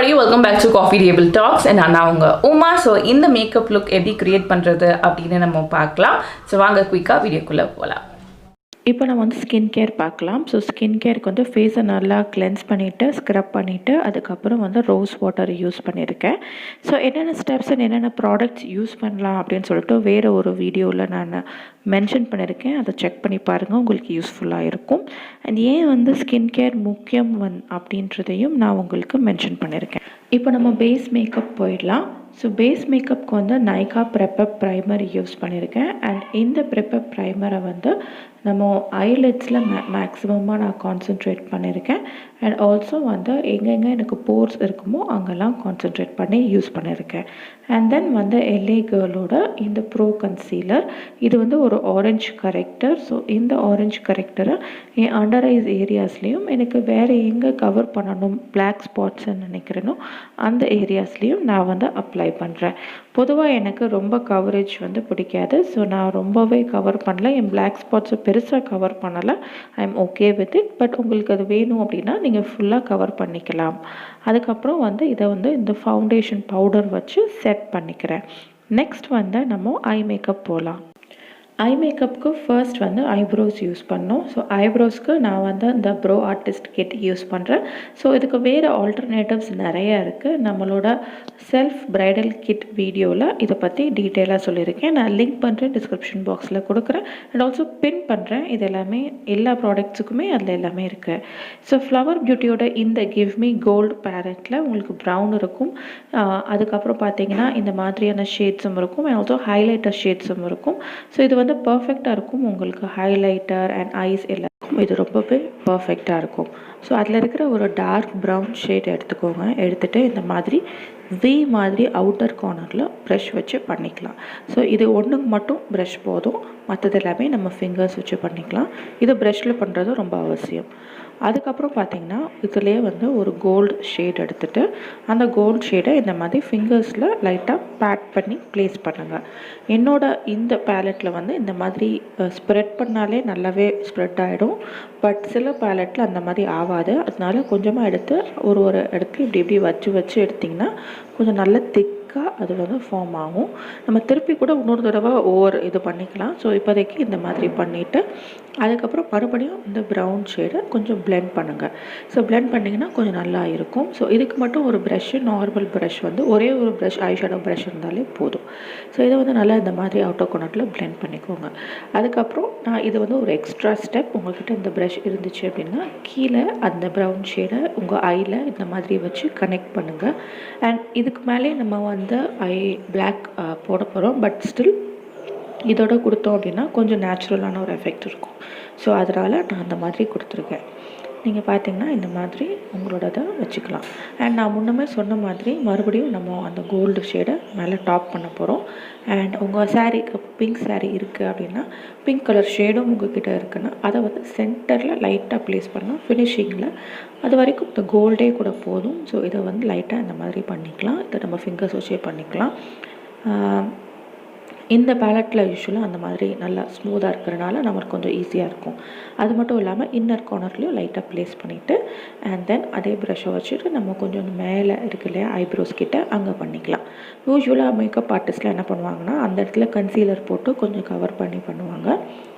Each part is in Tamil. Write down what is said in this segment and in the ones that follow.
everybody, welcome back to Coffeetabletalks and நான் உங்க உமா. ஸோ இந்த மேக்கப் லுக் எப்படி கிரியேட் பண்ணுறது அப்படின்னு நம்ம பார்க்கலாம். ஸோ வாங்க குயிக்காக வீடியோக்குள்ளே போகலாம். இப்போ நம்ம வந்து ஸ்கின் கேர் பார்க்கலாம். ஸோ ஸ்கின் கேருக்கு வந்து ஃபேஸை நல்லா கிளென்ஸ் பண்ணிவிட்டு ஸ்க்ரப் பண்ணிவிட்டு அதுக்கப்புறம் வந்து ரோஸ் வாட்டர் யூஸ் பண்ணியிருக்கேன். ஸோ என்னென்ன ஸ்டெப்ஸ் அண்ட் என்னென்ன ப்ராடக்ட்ஸ் யூஸ் பண்ணலாம் அப்படின்னு சொல்லிட்டு வேறு ஒரு வீடியோவில் நான் மென்ஷன் பண்ணியிருக்கேன். அதை செக் பண்ணி பாருங்கள், உங்களுக்கு யூஸ்ஃபுல்லாக இருக்கும். அண்ட் ஏன் வந்து ஸ்கின் கேர் முக்கியம் அப்படின்றதையும் நான் உங்களுக்கு மென்ஷன் பண்ணியிருக்கேன். இப்போ நம்ம பேஸ் மேக்கப் போயிடலாம். ஸோ பேஸ் மேக்கப்புக்கு வந்து நைகா ப்ரெப்பப் ப்ரைமர் யூஸ் பண்ணியிருக்கேன். அண்ட் இந்த ப்ரெப்பப் ப்ரைமரை வந்து நம்ம ஐலிட்ஸில் மேக்ஸிமமாக நான் கான்சென்ட்ரேட் பண்ணியிருக்கேன். அண்ட் ஆல்சோ வந்து எங்கெங்கே எனக்கு போர்ஸ் இருக்குமோ அங்கெல்லாம் கான்சென்ட்ரேட் பண்ணி யூஸ் பண்ணியிருக்கேன். அண்ட் தென் வந்து LA கேர்ளோட இந்த ப்ரோ கன்சீலர், இது வந்து ஒரு ஆரஞ்சு கரெக்டர். ஸோ இந்த ஆரஞ்சு கரெக்டரை என் அண்டர் ஐஸ் ஏரியாஸ்லேயும் எனக்கு வேறு எங்கே கவர் பண்ணணும் பிளாக் ஸ்பாட்ஸ்ன்னு நினைக்கிறேனோ அந்த ஏரியாஸ்லேயும் நான் வந்து அப்ளை பண்ணுறேன். பொதுவாக எனக்கு ரொம்ப கவரேஜ் வந்து பிடிக்காது. ஸோ நான் ரொம்பவே கவர் பண்ணல, என் பிளாக் ஸ்பாட்ஸை பெருசாக கவர் பண்ணலை. I am okay with it. But உங்களுக்கு அது வேணும் அப்படின்னா நீங்கள் ஃபுல்லாக கவர் பண்ணிக்கலாம். அதுக்கப்புறம் வந்து இதை வந்து இந்த ஃபவுண்டேஷன் பவுடர் வச்சு செட் பண்ணிக்கிறேன். நெக்ஸ்ட் வந்து நம்ம ஐ மேக்கப் போகலாம். ஐ மேக்கப்புக்கு ஃபர்ஸ்ட் வந்து ஐப்ரோஸ் யூஸ் பண்ணோம். ஸோ ஐப்ரோஸ்க்கு நான் வந்து இந்த ப்ரோ ஆர்டிஸ்ட் கிட் யூஸ் பண்ணுறேன். ஸோ இதுக்கு வேறு ஆல்டர்னேட்டிவ்ஸ் நிறையா இருக்குது. நம்மளோட செல்ஃப் ப்ரைடல் கிட் வீடியோவில் இதை பற்றி டீட்டெயிலாக சொல்லியிருக்கேன். நான் லிங்க் பண்ணுறேன், டிஸ்கிரிப்ஷன் பாக்ஸில் கொடுக்குறேன். அண்ட் ஆல்சோ பின் பண்ணுறேன். இது எல்லாமே எல்லா ப்ராடக்ட்ஸுக்குமே அதில் எல்லாமே இருக்குது. ஸோ ஃப்ளவர் பியூட்டியோட இந்த கிவ் மீ கோல்டு பேலட்டில் உங்களுக்கு ப்ரௌன் இருக்கும். அதுக்கப்புறம் பார்த்தீங்கன்னா இந்த மாதிரியான ஷேட்ஸும் இருக்கும். அண்ட் ஆல்சோ ஹைலைட்டர் ஷேட்ஸும் இருக்கும். ஸோ இது வந்து பர்ஃபெக்டாக இருக்கும் உங்களுக்கு ஹைலைட்டர் அண்ட் ஐஸ் எல்லாருக்கும் இது ரொம்பவே பர்ஃபெக்டாக இருக்கும். ஸோ அதில் இருக்கிற ஒரு டார்க் ப்ரௌன் ஷேட் எடுத்துக்கோங்க. எடுத்துகிட்டு இந்த மாதிரி வி மாதிரி அவுட்டர் கார்னரில் ப்ரஷ் வச்சு பண்ணிக்கலாம். ஸோ இது ஒன்றுக்கு மட்டும் ப்ரஷ் போதும், மற்றது எல்லாமே நம்ம ஃபிங்கர்ஸ் வச்சு பண்ணிக்கலாம். இது ப்ரஷ்ஷில் பண்ணுறது ரொம்ப அவசியம். அதுக்கப்புறம் பார்த்திங்கன்னா இதிலே வந்து ஒரு கோல்டு ஷேட் எடுத்துகிட்டு அந்த கோல்டு ஷேடை இந்த மாதிரி ஃபிங்கர்ஸில் லைட்டாக பேட் பண்ணி ப்ளேஸ் பண்ணுங்கள். என்னோட இந்த பேலட்டில் வந்து இந்த மாதிரி ஸ்ப்ரெட் பண்ணாலே நல்லாவே ஸ்ப்ரெட் ஆகிடும். பட் சில பேலட்டில் அந்த மாதிரி ஆகாது. அதனால கொஞ்சமாக எடுத்து ஒரு இடத்துல இப்படி வச்சு எடுத்திங்கன்னா கொஞ்சம் நல்ல திக்காக அது வந்து ஃபார்ம் ஆகும். நம்ம திருப்பி கூட இன்னொரு தடவை இது பண்ணிக்கலாம். ஸோ இப்போதைக்கு இந்த மாதிரி பண்ணிவிட்டு அதுக்கப்புறம் மறுபடியும் இந்த ப்ரௌன் ஷேடை கொஞ்சம் பிளெண்ட் பண்ணுங்கள். ஸோ பிளெண்ட் பண்ணிங்கன்னா கொஞ்சம் நல்லா இருக்கும். ஸோ இதுக்கு மட்டும் ஒரு ப்ரஷ்ஷு, நார்மல் ப்ரஷ் வந்து ஒரே ஒரு ப்ரஷ் ஐ ஷேடோ ப்ரஷ் இருந்தாலே போதும். ஸோ இதை வந்து நல்லா இந்த மாதிரி அவுட்டர் கார்னரில் பிளெண்ட் பண்ணிக்கோங்க. அதுக்கப்புறம் நான் இது வந்து ஒரு எக்ஸ்ட்ரா ஸ்டெப், உங்கள்கிட்ட இந்த ப்ரஷ் இருந்துச்சு அப்படின்னா கீழே அந்த ப்ரௌன் ஷேடை உங்கள் ஐயில் இந்த மாதிரி வச்சு கனெக்ட் பண்ணுங்கள். அண்ட் இதுக்கு மேலே நம்ம வந்து ஐ பிளாக் போட போகிறோம். பட் ஸ்டில் இதோட கொடுத்தோம் அப்படின்னா கொஞ்சம் நேச்சுரலான ஒரு எஃபெக்ட் இருக்கும். ஸோ அதனால் நான் அந்த மாதிரி கொடுத்துருக்கேன். நீங்கள் பார்த்தீங்கன்னா இந்த மாதிரி உங்களோடதை வச்சுக்கலாம். அண்ட் நான் முன்னமே சொன்ன மாதிரி மறுபடியும் நம்ம அந்த கோல்டு ஷேடை மேலே டாப் பண்ண போகிறோம். அண்ட் உங்கள் சாரீக்கு பிங்க் சாரீ இருக்குது அப்படின்னா பிங்க் கலர் ஷேடும் உங்கள்கிட்ட இருக்குன்னா அதை வந்து சென்டரில் லைட்டாக ப்ளேஸ் பண்ணலாம். ஃபினிஷிங்கில் அது வரைக்கும் இந்த கோல்டே கூட போதும். ஸோ இதை வந்து லைட்டாக இந்த மாதிரி பண்ணிக்கலாம். இதை நம்ம ஃபிங்கர்ஸ் வச்சே பண்ணிக்கலாம். இந்த பேலட்டில் யூஸ்வலாக அந்த மாதிரி நல்லா ஸ்மூத்தாக இருக்கிறனால நம்மளுக்கு கொஞ்சம் ஈஸியாக இருக்கும். அது மட்டும் இல்லாமல் இன்னர் கார்னர்லேயும் லைட்டாக ப்ளேஸ் பண்ணிவிட்டு அண்ட் தென் அதே ப்ரஷ்ஷை வச்சுட்டு நம்ம கொஞ்சம் மேலே இருக்கு இல்லையா ஐப்ரோஸ் கிட்ட அங்கே பண்ணிக்கலாம். யூஸ்வலாக மேக்கப் ஆர்டிஸ்ட்லாம் என்ன பண்ணுவாங்கன்னா அந்த இடத்துல கன்சீலர் போட்டு கொஞ்சம் கவர் பண்ணி பண்ணுவாங்க.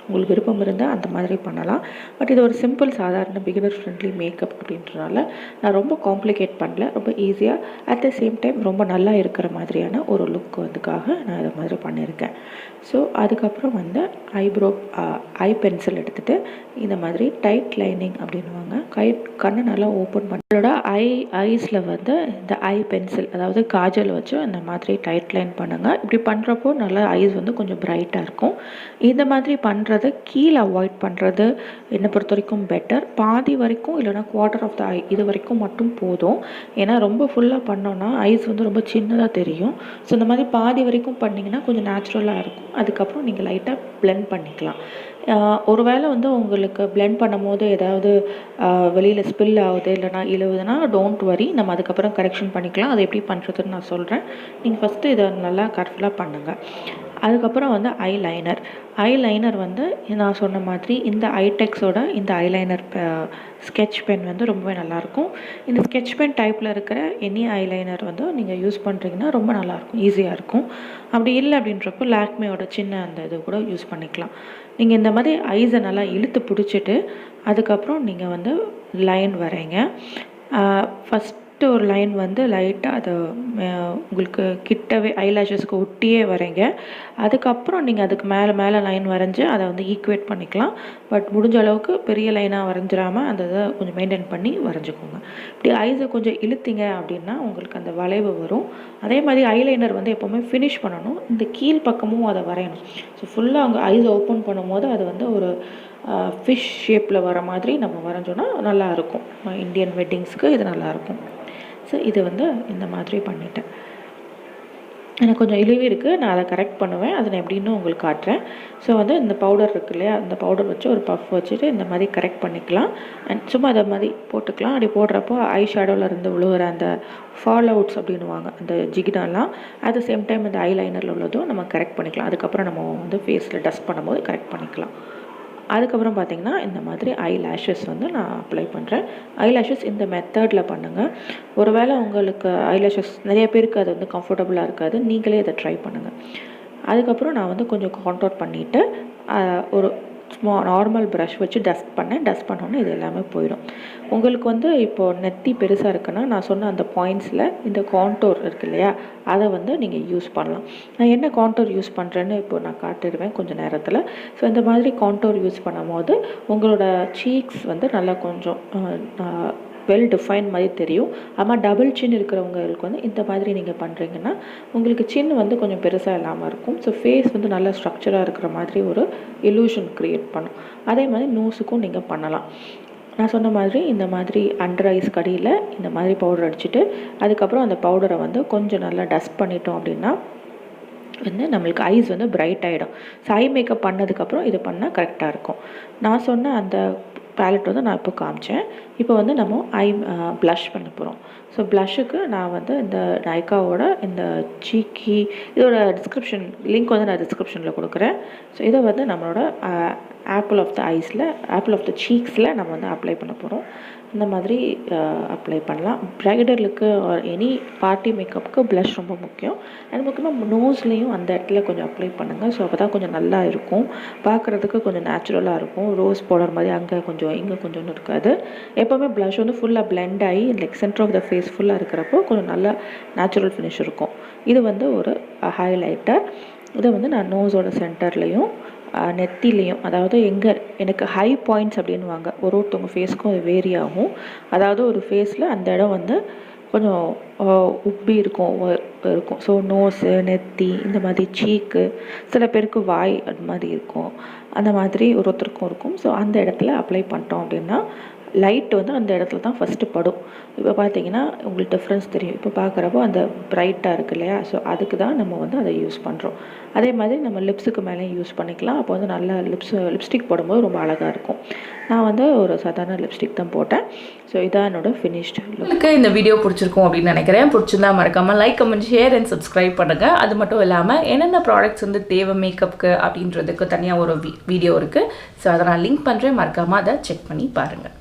உங்களுக்கு விருப்பம் இருந்தால் அந்த மாதிரி பண்ணலாம். பட் இது ஒரு சிம்பிள் சாதாரண பிகினர் ஃப்ரெண்ட்லி மேக்கப் அப்படின்றனால நான் ரொம்ப காம்ப்ளிகேட் பண்ணல. ரொம்ப ஈஸியாக அட் த சேம் டைம் ரொம்ப நல்லா இருக்கிற மாதிரியான ஒரு லுக் வந்துக்காக நான் இதை மாதிரி பண்ணியிருக்கேன். ஸோ அதுக்கப்புறம் வந்து ஐ பென்சில் எடுத்துகிட்டு இந்த மாதிரி டைட் லைனிங் அப்படின்வாங்க, கண்ணை நல்லா ஓப்பன் பண்ணோட ஐஸில் வந்து இந்த ஐ பென்சில் அதாவது காஜல் வச்சு அந்த மாதிரி டைட் லைன் பண்ணுங்கள். இப்படி பண்ணுறப்போ நல்லா ஐஸ் வந்து கொஞ்சம் பிரைட்டாக இருக்கும். இந்த மாதிரி பண்ணுறதை கீழே அவாய்ட் பண்ணுறது என்னை பொறுத்த வரைக்கும் பெட்டர். பாதி வரைக்கும் இல்லைனா குவார்ட்டர் ஆஃப் த ஐ இது வரைக்கும் மட்டும் போதும். ஏன்னா ரொம்ப ஃபுல்லாக பண்ணோன்னா ஐஸ் வந்து ரொம்ப சின்னதாக தெரியும். ஸோ இந்த மாதிரி பாதி வரைக்கும் பண்ணிங்கன்னா கொஞ்சம் நேச்சுரலாக இருக்கும். அதுக்கப்புறம் நீங்கள் லைட்டாக பிளெண்ட் பண்ணிக்கலாம். ஒருவேளை வந்து உங்களுக்கு பிளெண்ட் பண்ணும் போது ஏதாவது வெளியில் ஸ்பில் ஆகுது இல்லைனா இழுவுதுன்னா டோன்ட் வரி, நம்ம அதுக்கப்புறம் கரெக்ஷன் பண்ணிக்கலாம். அதை எப்படி பண்ணுறதுன்னு நான் சொல்கிறேன். நீங்கள் ஃபஸ்ட்டு இதை நல்லா கேர்ஃபுல்லாக பண்ணுங்கள். அதுக்கப்புறம் வந்து ஐலைனர் வந்து நான் சொன்ன மாதிரி இந்த ஐடெக்ஸோட இந்த ஐலைனர் ஸ்கெட்ச் பென் வந்து ரொம்பவே நல்லாயிருக்கும். இந்த ஸ்கெட்ச் பென் டைப்பில் இருக்கிற எனி ஐலைனர் வந்து நீங்கள் யூஸ் பண்ணுறீங்கன்னா ரொம்ப நல்லாயிருக்கும், ஈஸியாக இருக்கும். அப்படி இல்லை அப்படின்றப்போ லாக்மேயோட சின்ன அந்த இது கூட யூஸ் பண்ணிக்கலாம். நீங்கள் இந்த மாதிரி ஐஸை நல்லா இழுத்து பிடிச்சிட்டு அதுக்கப்புறம் நீங்கள் வந்து லைன் வரைங்க. ஃபஸ்ட்டு ஒரு லைன் வந்து லைட்டாக அதை உங்களுக்கு கிட்டவே ஐலாஷஸ்க்கு ஒட்டியே வரைங்க. அதுக்கப்புறம் நீங்கள் அதுக்கு மேலே லைன் வரைஞ்சி அதை வந்து ஈக்குவேட் பண்ணிக்கலாம். பட் முடிஞ்ச அளவுக்கு பெரிய லைனாக வரைஞ்சிடாமல் அந்த இதை கொஞ்சம் மெயின்டைன் பண்ணி வரைஞ்சிக்கோங்க. இப்படி ஐஸை கொஞ்சம் இழுத்திங்க அப்படின்னா உங்களுக்கு அந்த வளைவு வரும். அதே மாதிரி ஐலைனர் வந்து எப்போவுமே ஃபினிஷ் பண்ணணும். இந்த கீழ் பக்கமும் அதை வரையணும். ஸோ ஃபுல்லாக அவங்க ஐஸ் ஓப்பன் பண்ணும்போது அது வந்து ஒரு ஃபிஷ் ஷேப்பில் வர மாதிரி நம்ம வரைஞ்சோன்னா நல்லாயிருக்கும். இந்தியன் வெட்டிங்ஸ்க்கு இது நல்லாயிருக்கும். ஸோ இது வந்து இந்த மாதிரி பண்ணிட்டேன். எனக்கு கொஞ்சம் இழிவு இருக்குது, நான் அதை கரெக்ட் பண்ணுவேன். அதை நான் எப்படின்னு உங்களுக்கு காட்டுறேன். ஸோ வந்து இந்த பவுடர் இருக்குது இல்லையா, அந்த பவுடர் வச்சு ஒரு பஃப் வச்சுட்டு இந்த மாதிரி கரெக்ட் பண்ணிக்கலாம். அண்ட் சும்மா அதை மாதிரி போட்டுக்கலாம். அப்படி போடுறப்போ ஐ ஷேடோவில் இருந்து விழுகிற அந்த ஃபால் அவுட்ஸ் அப்படின்னுவாங்க, அந்த ஜிகினாலாம் அட் த சேம் டைம் இந்த ஐலைனரில் உள்ளதும் நம்ம கரெக்ட் பண்ணிக்கலாம். அதுக்கப்புறம் நம்ம வந்து ஃபேஸில் டஸ்ட் பண்ணும்போது கரெக்ட் பண்ணிக்கலாம். அதுக்கப்புறம் பார்த்திங்கன்னா இந்த மாதிரி ஐ லேஷஸ் வந்து நான் அப்ளை பண்ணுறேன். ஐ லேஷஸ் இந்த மெத்தடில் பண்ணுங்கள். ஒருவேளை உங்களுக்கு ஐ லேஷஸ் நிறைய பேருக்கு அது வந்து கம்ஃபர்டபுளாக இருக்காது, நீங்களே இதை ட்ரை பண்ணுங்கள். அதுக்கப்புறம் நான் வந்து கொஞ்சம் கான்டோர் பண்ணிவிட்டு ஒரு நார்மல் ப்ரஷ் வச்சு டஸ்ட் பண்ணோன்னே இது எல்லாமே போயிடும். உங்களுக்கு வந்து இப்போது நெத்தி பெருசாக இருக்குன்னா நான் சொன்ன அந்த பாயிண்ட்ஸில் இந்த கான்டோர் இருக்குது இல்லையா, அதை வந்து நீங்கள் யூஸ் பண்ணலாம். நான் என்ன கான்டோர் யூஸ் பண்ணுறேன்னு இப்போ நான் காட்டிடுவேன் கொஞ்சம் நேரத்தில். ஸோ இந்த மாதிரி கான்டோர் யூஸ் பண்ணும் போது உங்களோட சீக்ஸ் வந்து நல்லா கொஞ்சம் வெல் டிஃபைன் மாதிரி தெரியும். ஆமாம், டபுள் சின் இருக்கிறவங்களுக்கு வந்து இந்த மாதிரி நீங்கள் பண்ணுறீங்கன்னா உங்களுக்கு சின் வந்து கொஞ்சம் பெருசாக இல்லாமல் இருக்கும். ஸோ ஃபேஸ் வந்து நல்லா ஸ்ட்ரக்சராக இருக்கிற மாதிரி ஒரு இலூஷன் க்ரியேட் பண்ணும். அதே மாதிரி நோஸுக்கும் நீங்கள் பண்ணலாம். நான் சொன்ன மாதிரி இந்த மாதிரி அண்டர் ஐஸ் கடியில் இந்த மாதிரி பவுடர் அடிச்சுட்டு அதுக்கப்புறம் அந்த பவுடரை வந்து கொஞ்சம் நல்லா டஸ்ட் பண்ணிட்டோம் அப்படின்னா வந்து நம்மளுக்கு ஐஸ் வந்து பிரைட் ஆகிடும். ஸோ ஐ மேக்கப் பண்ணதுக்கப்புறம் இது பண்ணால் கரெக்டாக இருக்கும். நான் சொன்ன அந்த பேலட் வந்து நான் இப்போ காமிச்சேன். இப்போ வந்து நம்ம ப்ளஷ் பண்ண போகிறோம். ஸோ ப்ளஷ்ஷுக்கு நான் வந்து இந்த நைக்காவோட இந்த சீக்கி இதோட லிங்க் வந்து நான் டிஸ்கிரிப்ஷனில் கொடுக்குறேன். ஸோ இதை வந்து நம்மளோட ஆப்பிள் ஆஃப் த சீக்ஸில் நம்ம வந்து அப்ளை பண்ண போகிறோம். இந்த மாதிரி அப்ளை பண்ணலாம். ப்ரைடலுக்கு எனி பார்ட்டி மேக்கப்புக்கு ப்ளஷ் ரொம்ப முக்கியம். அது முக்கியமாக நோஸ்லேயும் அந்த இடத்துல கொஞ்சம் அப்ளை பண்ணுங்கள். ஸோ அப்போ தான் கொஞ்சம் நல்லா இருக்கும், பார்க்குறதுக்கு கொஞ்சம் நேச்சுரலாக இருக்கும். ரோஸ் பவுடர் மாதிரி அங்கே கொஞ்சம் இங்கே கொஞ்சம் இருக்காது. எப்போவுமே ப்ளஷ் வந்து ஃபுல்லாக பிளெண்ட் ஆகி like centre of the face ஃபுல்லாக இருக்கிறப்போ கொஞ்சம் நல்லா நேச்சுரல் ஃபினிஷ் இருக்கும். இது வந்து ஒரு ஹைலைட்டர். இதை வந்து நான் நோஸோட சென்டர்லேயும் நெத்திலையும், அதாவது எனக்கு ஹை பாயிண்ட்ஸ் அப்படின்வாங்க, ஒருத்தவங்க ஃபேஸ்க்கும் அது வேரி ஆகும். அதாவது ஒரு ஃபேஸில் அந்த இடம் வந்து கொஞ்சம் உப்பி இருக்கும். ஸோ நோஸு, நெத்தி, இந்த மாதிரி சீக்கு, சில பேருக்கு வாய் அது மாதிரி இருக்கும். அந்த மாதிரி ஒருத்தருக்கும் இருக்கும். ஸோ அந்த இடத்துல அப்ளை பண்ணிட்டோம் அப்படின்னா லைட் வந்து அந்த இடத்துல தான் ஃபஸ்ட்டு படும். இப்போ பார்த்தீங்கன்னா உங்களுக்கு டிஃப்ரென்ஸ் தெரியும். இப்போ பார்க்குறப்போ அந்த ப்ரைட்டாக இருக்குது இல்லையா, ஸோ அதுக்கு தான் நம்ம வந்து அதை யூஸ் பண்ணுறோம். அதே மாதிரி நம்ம லிப்ஸுக்கு மேலேயும் யூஸ் பண்ணிக்கலாம். அப்போ வந்து நல்லா லிப்ஸ்டிக் போடும்போது ரொம்ப அழகாக இருக்கும். நான் வந்து ஒரு சாதாரண லிப்ஸ்டிக் தான் போட்டேன். ஸோ இதான் என்னோட ஃபினிஷ்டு லுக். உங்களுக்கு இந்த வீடியோ பிடிச்சிருக்கும் அப்படின்னு நினைக்கிறேன். பிடிச்சிருந்தா மறக்காமல் like, comment, share and subscribe பண்ணுங்கள். அது மட்டும் இல்லாமல் என்னென்ன ப்ராடக்ட்ஸ் வந்து தேவை மேக்கப்புக்கு அப்படின்றதுக்கு தனியாக ஒரு வீடியோ இருக்குது. ஸோ அதை நான் லிங்க் பண்ணுறேன், மறக்காமல் அதை செக் பண்ணி பாருங்கள்.